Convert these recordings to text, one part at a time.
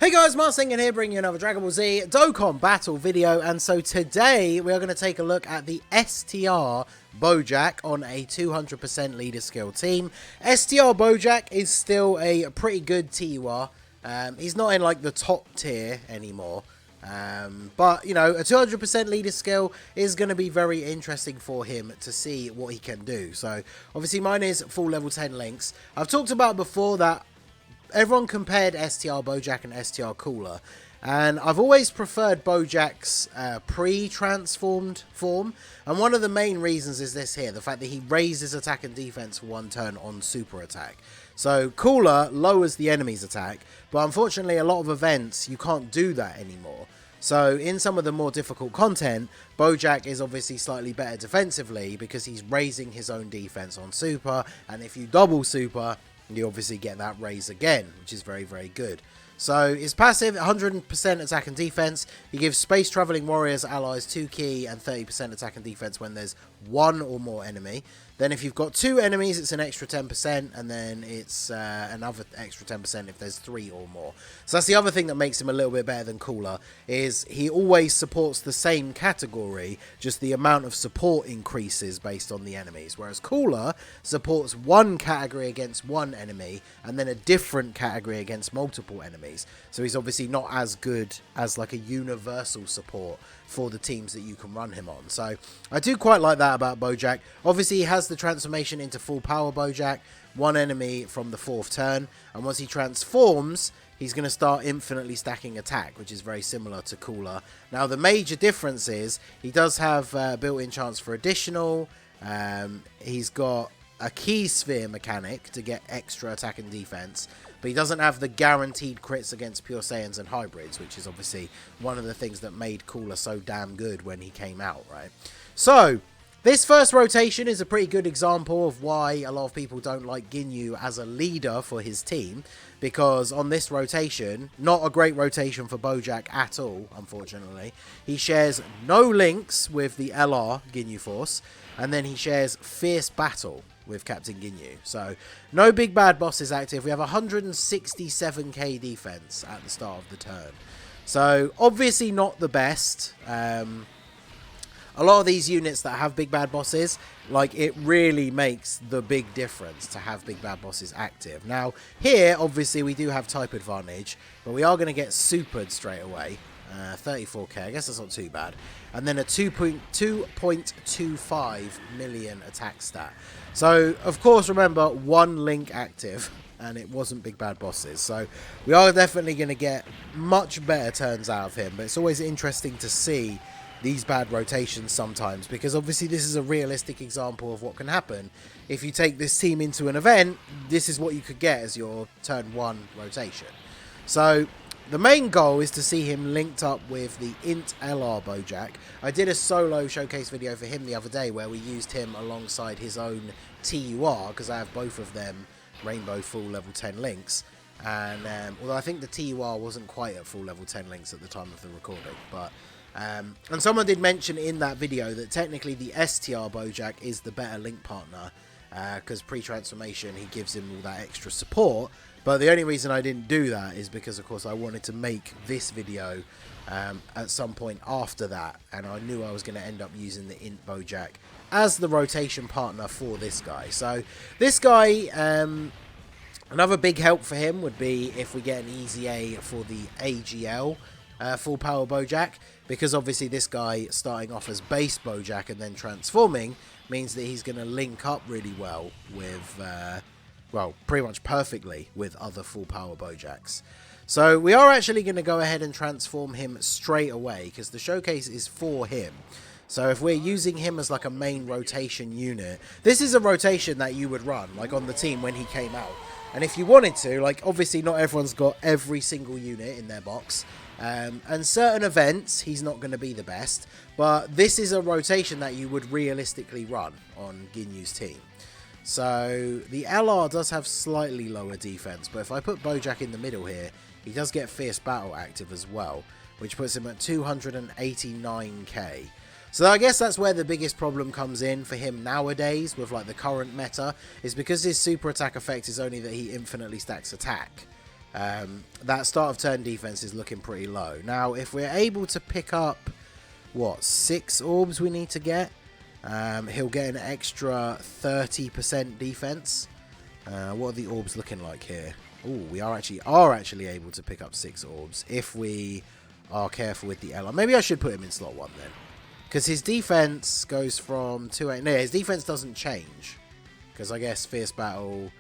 Hey guys, Marsing here bringing you another Dragon Ball Z Dokkan battle video, and so today we are going to take a look at the STR BOUJACK on a 200% leader skill team. STR BOUJACK is still a pretty good TUR. He's not in like the top tier anymore. But, you know, a 200% leader skill is going to be very interesting for him to see what he can do. So, obviously mine is full level 10 links. I've talked about before that everyone compared STR BOUJACK and STR Cooler, and I've always preferred BOUJACK's pre-transformed form, and one of the main reasons is this here, the fact that he raises attack and defense for one turn on super attack. So Cooler lowers the enemy's attack, but unfortunately a lot of events you can't do that anymore. So in some of the more difficult content, BOUJACK is obviously slightly better defensively because he's raising his own defense on super, and if you double super, you obviously get that raise again, which is very, very good. So his passive, 100% attack and defense. He gives space traveling warriors allies 2 key and 30% attack and defense when there's one or more enemy. Then if you've got 2 enemies, it's an extra 10%, and then it's another extra 10% if there's 3 or more. So that's the other thing that makes him a little bit better than Cooler, is he always supports the same category, just the amount of support increases based on the enemies. Whereas Cooler supports one category against one enemy, and then a different category against multiple enemies. So he's obviously not as good as like a universal support for the teams that you can run him on. So I do quite like that about BOUJACK. Obviously he has the transformation into full power BOUJACK, one enemy from the 4th turn, and once he transforms, he's going to start infinitely stacking attack, which is very similar to Cooler. Now the major difference is he does have built-in chance for additional. He's got a key sphere mechanic to get extra attack and defense, but he doesn't have the guaranteed crits against Pure Saiyans and hybrids, which is obviously one of the things that made Cooler so damn good when he came out, right? So this first rotation is a pretty good example of why a lot of people don't like Ginyu as a leader for his team, because on this rotation, not a great rotation for BOUJACK at all, unfortunately. He shares no links with the LR Ginyu Force, and then he shares Fierce Battle with Captain Ginyu. So no big bad bosses active. We have 167k defense at the start of the turn. So obviously not the best. A lot of these units that have big bad bosses, like, it really makes the big difference to have big bad bosses active. Now here obviously we do have type advantage, but we are going to get supered straight away. 34k, I guess that's not too bad. And then a 2.25 million attack stat. So, of course, remember, one link active, and it wasn't big bad bosses. So, we are definitely going to get much better turns out of him. But it's always interesting to see these bad rotations sometimes, because obviously this is a realistic example of what can happen. If you take this team into an event, this is what you could get as your turn 1 rotation. So the main goal is to see him linked up with the Int LR BOUJACK. I did a solo showcase video for him the other day where we used him alongside his own TUR, because I have both of them Rainbow full level 10 links. And although I think the TUR wasn't quite at full level 10 links at the time of the recording, but and someone did mention in that video that technically the STR BOUJACK is the better link partner, because pre-transformation he gives him all that extra support. But the only reason I didn't do that is because, of course, I wanted to make this video at some point after that, and I knew I was going to end up using the Int BOUJACK as the rotation partner for this guy. So this guy, another big help for him would be if we get an easy A for the AGL full power BOUJACK, because obviously this guy starting off as base BOUJACK and then transforming means that he's going to link up really well with well, pretty much perfectly with other full power BOUJACKs. So we are actually going to go ahead and transform him straight away, because the showcase is for him. So if we're using him as like a main rotation unit, this is a rotation that you would run like on the team when he came out. And if you wanted to, like, obviously not everyone's got every single unit in their box. And certain events, he's not going to be the best. But this is a rotation that you would realistically run on Ginyu's team. So the LR does have slightly lower defense, but if I put BOUJACK in the middle here, he does get Fierce Battle active as well, which puts him at 289k. So I guess that's where the biggest problem comes in for him nowadays with like the current meta, is because his super attack effect is only that he infinitely stacks attack. that start of turn defense is looking pretty low. Now, if we're able to pick up, what, 6 orbs we need to get, he'll get an extra 30% defense. What are the orbs looking like here? Oh, we are actually able to pick up 6 orbs if we are careful with the LR. Maybe I should put him in slot 1 then, because his defense goes from 2-8. No, his defense doesn't change, because I guess Fierce Battle.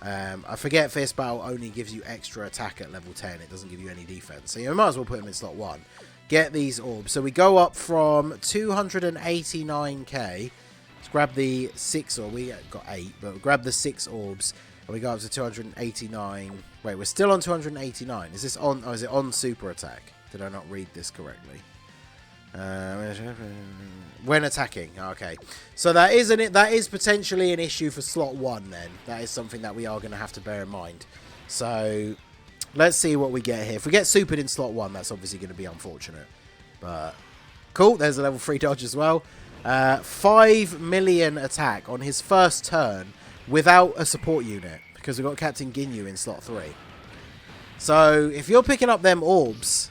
I forget Fierce Battle only gives you extra attack at level 10. It doesn't give you any defense. So you might as well put him in slot 1. Get these orbs. So we go up from 289k. Let's grab the 6 orbs. We got 8, but we'll grab the 6 orbs. And we go up to 289. Wait, we're still on 289. Is this on? Oh, is it on super attack? Did I not read this correctly? When attacking. Okay. So that is potentially an issue for slot 1 then. That is something that we are going to have to bear in mind. So let's see what we get here. If we get supered in slot 1, that's obviously going to be unfortunate. But cool. There's a level 3 dodge as well. 5 million attack on his first turn without a support unit, because we've got Captain Ginyu in slot 3. So if you're picking up them orbs,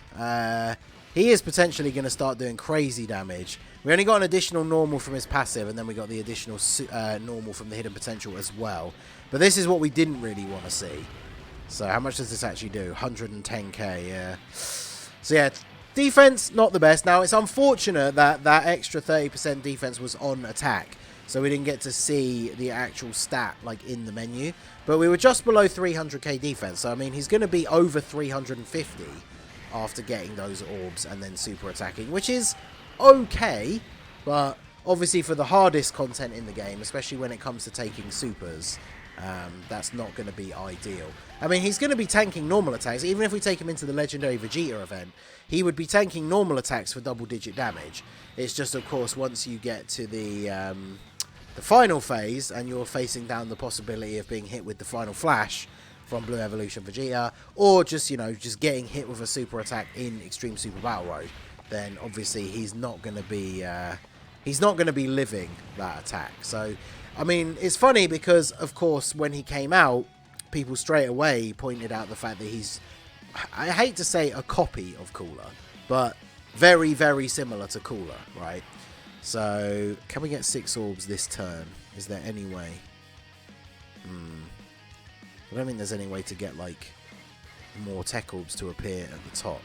he is potentially going to start doing crazy damage. We only got an additional normal from his passive, and then we got the additional normal from the hidden potential as well. But this is what we didn't really want to see. So how much does this actually do? 110k, yeah. So yeah, defense, not the best. Now, it's unfortunate that that extra 30% defense was on attack, so we didn't get to see the actual stat like in the menu. But we were just below 300k defense, so I mean, he's going to be over 350 after getting those orbs and then super attacking, which is okay, but obviously for the hardest content in the game, especially when it comes to taking supers, that's not going to be ideal. I mean, he's going to be tanking normal attacks. Even if we take him into the Legendary Vegeta event, he would be tanking normal attacks for double-digit damage. It's just, of course, once you get to the final phase and you're facing down the possibility of being hit with the final flash from Blue Evolution Vegeta, or just, you know, just getting hit with a super attack in Extreme Super Battle Road, then obviously he's not going to be living that attack. So, I mean, it's funny because, of course, when he came out, people straight away pointed out the fact that he's, I hate to say a copy of Cooler, but very, very similar to Cooler, right? So, can we get 6 orbs this turn? Is there any way? I don't think there's any way to get, like, more tech orbs to appear at the top.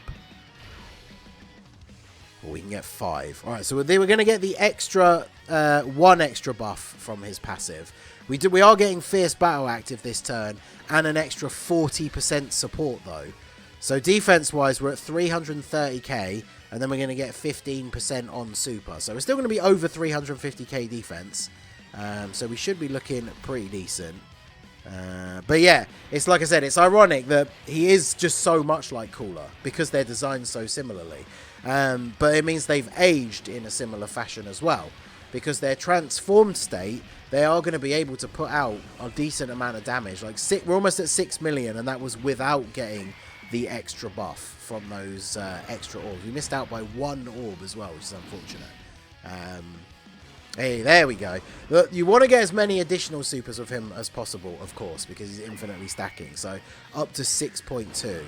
Well, we can get 5. Alright, so they were going to get the extra, 1 extra buff from his passive. We are getting Fierce Battle active this turn, and an extra 40% support, though. So defense-wise, we're at 330k, and then we're going to get 15% on super. So we're still going to be over 350k defense. So we should be looking pretty decent. But yeah, it's like I said, it's ironic that he is just so much like Cooler because they're designed so similarly. But it means they've aged in a similar fashion as well, because their transformed state, they are going to be able to put out a decent amount of damage. Like we're almost at 6 million, and that was without getting the extra buff from those extra orbs. We missed out by 1 orb as well, which is unfortunate. Hey, there we go. Look, you want to get as many additional supers with him as possible, of course, because he's infinitely stacking. So up to 6.2.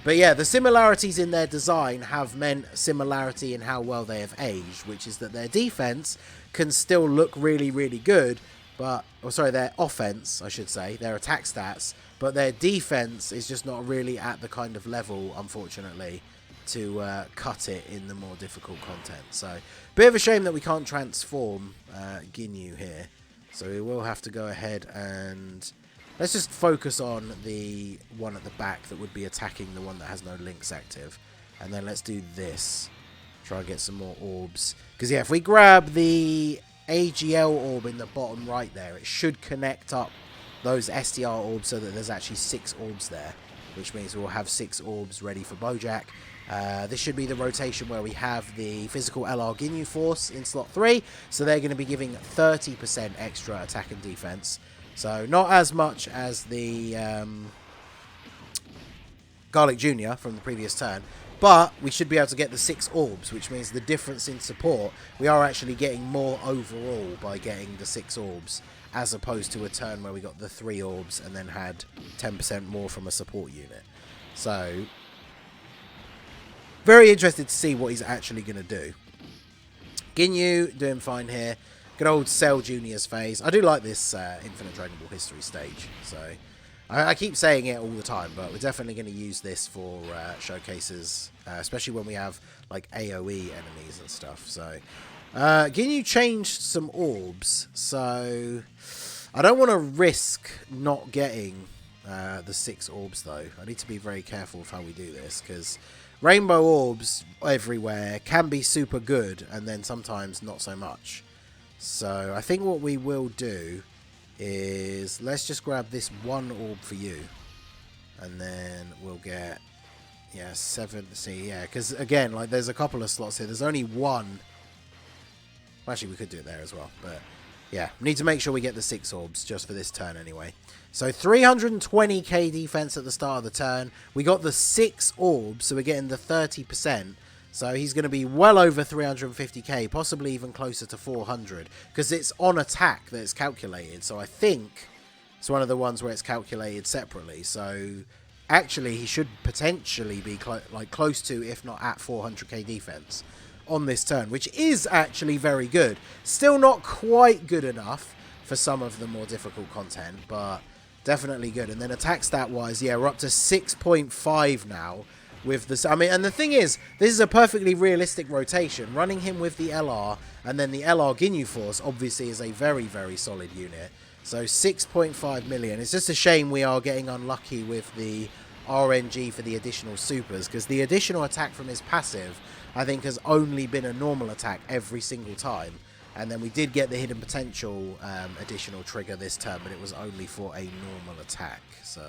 But yeah, the similarities in their design have meant similarity in how well they have aged, which is that their defense can still look really, really good, but, or sorry, their offense, I should say, their attack stats, but their defense is just not really at the kind of level, unfortunately, to cut it in the more difficult content. So, bit of a shame that we can't transform Ginyu here. So we will have to go ahead and let's just focus on the one at the back that would be attacking the one that has no links active. And then let's do this. Try and get some more orbs. Because yeah, if we grab the AGL orb in the bottom right there, it should connect up those STR orbs so that there's actually 6 orbs there, which means we'll have 6 orbs ready for Bojack. This should be the rotation where we have the physical LR Ginyu Force in slot 3, so they're going to be giving 30% extra attack and defense. So not as much as the Garlic Jr. from the previous turn, but we should be able to get the 6 orbs, which means the difference in support, we are actually getting more overall by getting the 6 orbs, as opposed to a turn where we got the 3 orbs and then had 10% more from a support unit. So, very interested to see what he's actually going to do. Ginyu doing fine here. Good old Cell Junior's phase. I do like this Infinite Dragon Ball History stage. So, I keep saying it all the time, but we're definitely going to use this for showcases, especially when we have like AoE enemies and stuff. So, Ginyu changed some orbs, so I don't want to risk not getting the 6 orbs though. I need to be very careful with how we do this, because rainbow orbs everywhere can be super good and then sometimes not so much. So I think what we will do is let's just grab this 1 orb for you, and then we'll get 7. See, because again, like there's a couple of slots here. There's only 1. Well, actually, we could do it there as well, but yeah, we need to make sure we get the 6 orbs just for this turn anyway. So 320k defense at the start of the turn. We got the 6 orbs, so we're getting the 30%. So he's going to be well over 350k, possibly even closer to 400, because it's on attack that it's calculated. So I think it's one of the ones where it's calculated separately. So actually, he should potentially be close to, if not at 400k defense on this turn, which is actually very good. Still not quite good enough for some of the more difficult content, but definitely good. And then attack stat wise, yeah, we're up to 6.5 now with this. I mean, and the thing is, this is a perfectly realistic rotation. Running him with the LR and then the LR Ginyu Force obviously is a very, very solid unit. So 6.5 million. It's just a shame we are getting unlucky with the RNG for the additional supers, because the additional attack from his passive I think has only been a normal attack every single time. And then we did get the hidden potential additional trigger this turn, but it was only for a normal attack. So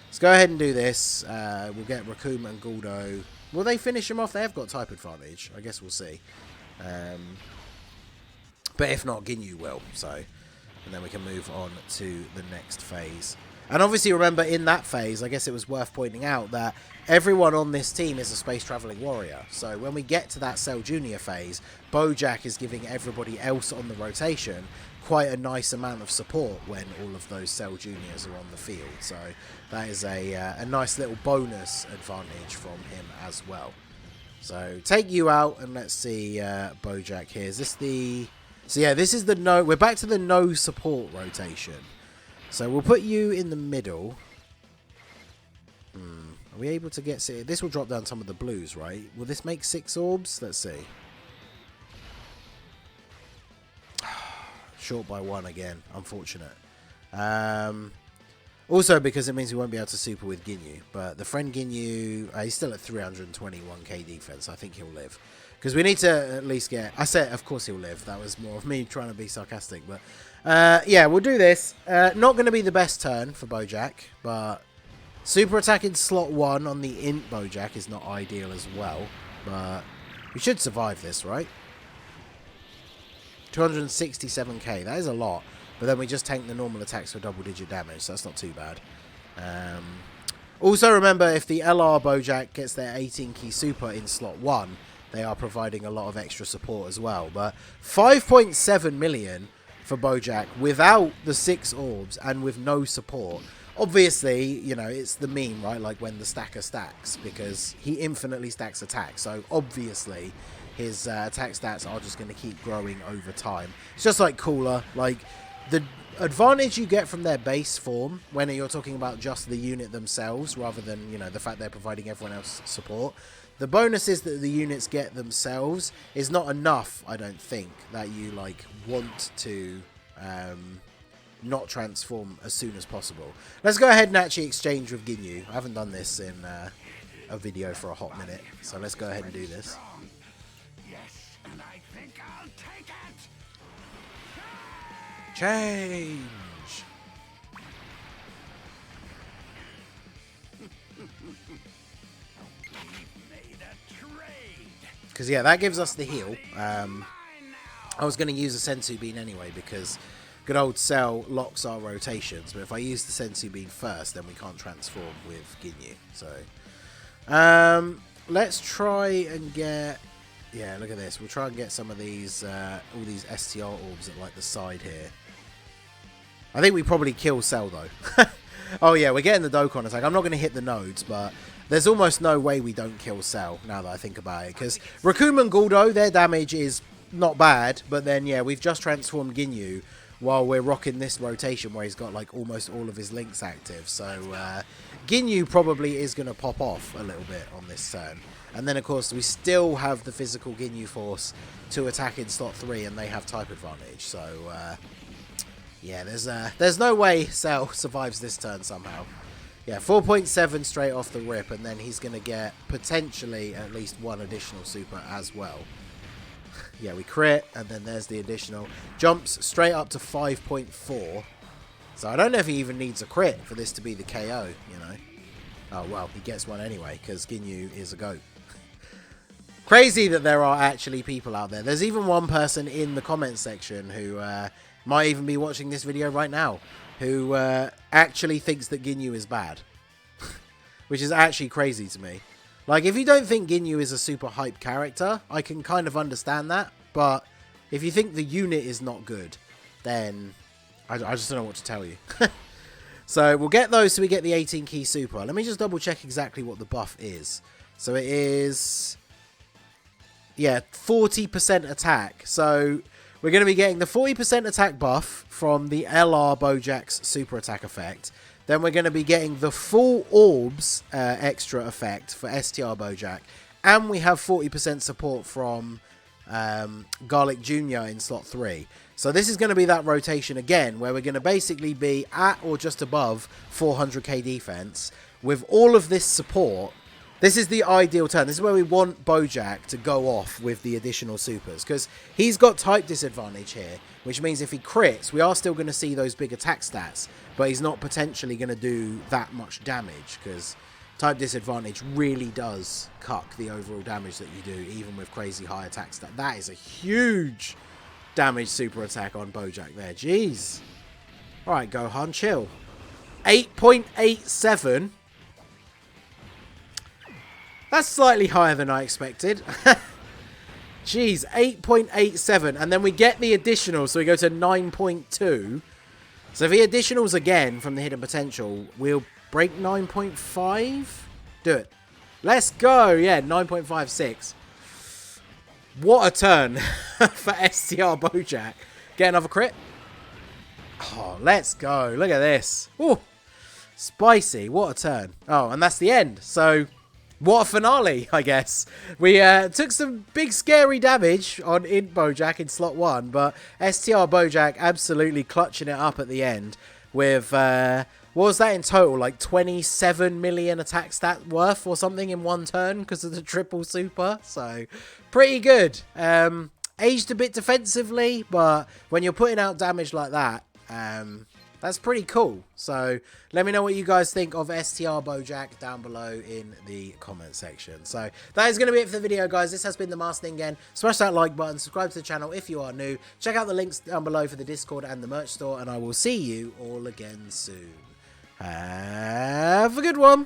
let's go ahead and do this. We'll get Rakuma and Guldo. Will they finish him off? They have got type advantage. I guess we'll see. But if not, Ginyu will. So, and then we can move on to the next phase. And obviously, remember, in that phase, I guess it was worth pointing out that everyone on this team is a space traveling warrior. So when we get to that Cell Junior phase, BOUJACK is giving everybody else on the rotation quite a nice amount of support when all of those Cell Juniors are on the field. So that is a nice little bonus advantage from him as well. So take you out, and let's see BOUJACK here. Is this the... So yeah, this is the no... We're back to the no support rotation. So we'll put you in the middle. Are we able to get... This will drop down some of the blues, right? Will this make 6 orbs? Let's see. Short by 1 again. Unfortunate. Also, because it means we won't be able to super with Ginyu. But the friend Ginyu... he's still at 321k defense. I think he'll live. Because we need to at least get... I said, of course he'll live. That was more of me trying to be sarcastic. But yeah, we'll do this. Not going to be the best turn for BOUJACK. But super attack in slot 1 on the int BOUJACK is not ideal as well. But we should survive this, right? 267k. That is a lot. But then we just tank the normal attacks for double-digit damage. So that's not too bad. Also, remember, if the LR BOUJACK gets their 18-key super in slot 1... they are providing a lot of extra support as well. But 5.7 million for BOUJACK without the 6 orbs and with no support. Obviously, you know, it's the meme, right? Like when the stacker stacks, because he infinitely stacks attacks. So obviously his attack stats are just going to keep growing over time. It's just like Cooler. Like the advantage you get from their base form when you're talking about just the unit themselves rather than, you know, the fact they're providing everyone else support. The bonuses that the units get themselves is not enough, I don't think, that you like want to not transform as soon as possible. Let's go ahead and actually exchange with Ginyu. I haven't done this in a video for a hot minute, so let's go ahead and do this. Yes, and I think I'll take it. Change. Because, yeah, that gives us the heal. I was going to use a Sensu Bean anyway, because good old Cell locks our rotations. But if I use the Sensu Bean first, then we can't transform with Ginyu. So, let's try and get... Yeah, look at this. We'll try and get some of these, all these STR orbs at, like, the side here. I think we probably kill Cell, though. Oh yeah, we're getting the Dokkan attack. I'm not going to hit the nodes, but there's almost no way we don't kill Cell, now that I think about it. Because Raccoon and Guldo, their damage is not bad, but then, yeah, we've just transformed Ginyu while we're rocking this rotation where he's got, like, almost all of his links active. So, Ginyu probably is going to pop off a little bit on this turn. And then, of course, we still have the physical Ginyu Force to attack in slot 3, and they have type advantage. So, yeah, there's no way Cell survives this turn somehow. Yeah, 4.7 straight off the rip, and then he's going to get potentially at least one additional super as well. Yeah, we crit, and then there's the additional. Jumps straight up to 5.4. So I don't know if he even needs a crit for this to be the KO, you know. Oh, well, he gets one anyway, because Ginyu is a goat. Crazy that there are actually people out there. There's even one person in the comments section who might even be watching this video right now, who actually thinks that Ginyu is bad. Which is actually crazy to me. Like, if you don't think Ginyu is a super hype character, I can kind of understand that. But if you think the unit is not good, then I just don't know what to tell you. So we'll get those so we get the 18 key super. Let me just double check exactly what the buff is. So it is, yeah, 40% attack. So we're going to be getting the 40% attack buff from the STR BOUJACK's super attack effect. Then we're going to be getting the full orbs extra effect for STR BOUJACK. And we have 40% support from Garlic Jr. in slot 3. So this is going to be that rotation again, where we're going to basically be at or just above 400k defense. With all of this support, this is the ideal turn. This is where we want BOUJACK to go off with the additional supers. Because he's got type disadvantage here, which means if he crits, we are still going to see those big attack stats. But he's not potentially going to do that much damage, because type disadvantage really does cuck the overall damage that you do, even with crazy high attack stat. That is a huge damage super attack on BOUJACK there. Jeez. Alright, Gohan, chill. 8.87. That's slightly higher than I expected. Jeez, 8.87. And then we get the additional, so we go to 9.2. So if he additionals again from the hidden potential, we'll break 9.5. Do it. Let's go. Yeah, 9.56. What a turn for STR BOUJACK. Get another crit. Oh, let's go. Look at this. Ooh, spicy. What a turn. Oh, and that's the end. So what a finale, I guess. We took some big scary damage on BOUJACK in slot 1, but STR BOUJACK absolutely clutching it up at the end with, what was that in total? Like 27 million attack stat worth or something in one turn because of the triple super. So pretty good. Aged a bit defensively, but when you're putting out damage like that, that's pretty cool. So let me know what you guys think of STR BOUJACK down below in the comment section. So that is going to be it for the video, guys. This has been the Master Ningen. Smash that like button, subscribe to the channel if you are new. Check out the links down below for the Discord and the merch store, and I will see you all again soon. Have a good one.